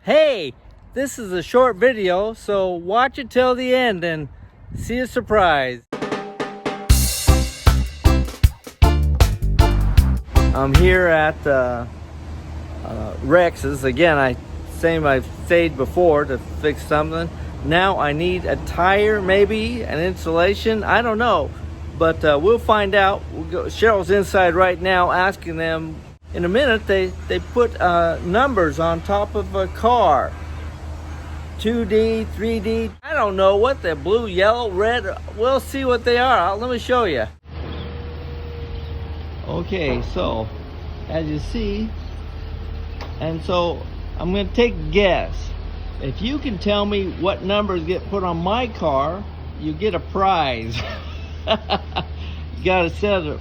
Hey, this is a short video, so watch it till the end and see a surprise. I'm here at Rex's. Again, same I've stayed before to fix something. Now I need a tire, maybe an insulation. I don't know, but we'll find out. Cheryl's inside right now asking them. In a minute, they put numbers on top of a car. 2D, 3D. I don't know what they're, blue, yellow, red. We'll see what they are. Let me show you. Okay, so as you see, and so I'm going to take a guess. If you can tell me what numbers get put on my car, you get a prize. You gotta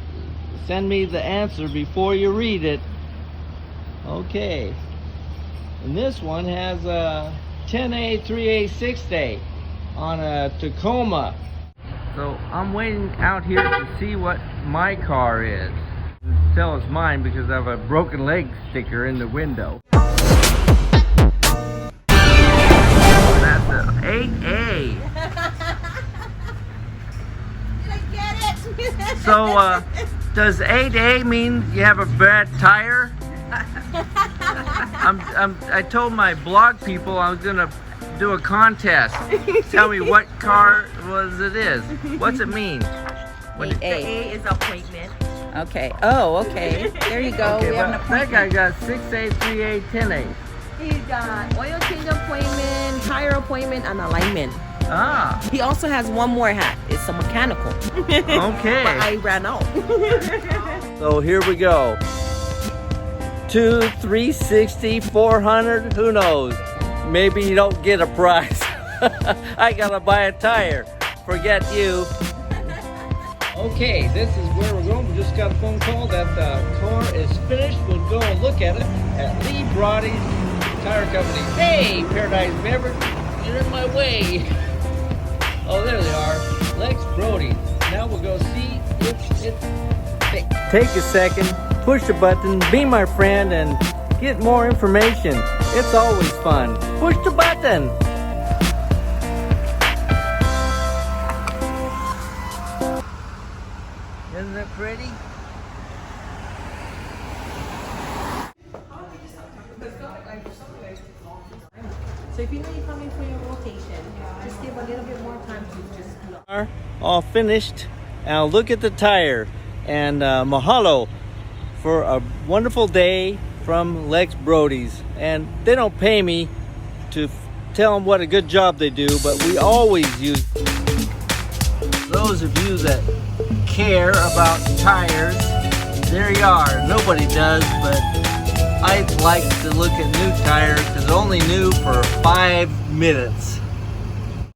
send me the answer before you read it. Okay. And this one has a 10A, 3A, 6A on a Tacoma. So I'm waiting out here to see what my car is. Tell it's mine because I have a broken leg sticker in the window. That's a 8A. Did I get it? So does 8A mean you have a bad tire? I told my blog people I was gonna do a contest. Tell me what car it is. What's it mean? The A is appointment. Okay. Oh, okay. There you go. Okay, we have an appointment. that guy got 6A, 3A, 10A. He's got oil change appointment, tire appointment, and alignment. Ah. He also has one more hat. It's a mechanical. Okay. But I ran out. So here we go. 2, 360, 400, who knows? Maybe you don't get a prize. I gotta buy a tire. Forget you. Okay, this is where we're going. We just got a phone call that the car is finished. We'll go and look at it at Lee Brody's Tire Company. Hey, Paradise Beverage, you're in my way. Oh, there they are. Lex Brody. Now we'll go see if it's fixed. Take a second, push the button, be my friend, and get more information. It's always fun. Push the button. Isn't it pretty? So if you know you're coming for your rotation, just give a little bit more time to just look. All finished. Now look at the tire. And mahalo for a wonderful day from Lex Brody's. And they don't pay me to tell them what a good job they do, but we always use those of you that care about tires. There you are. Nobody does, but I like to look at new tires because only new for 5 minutes.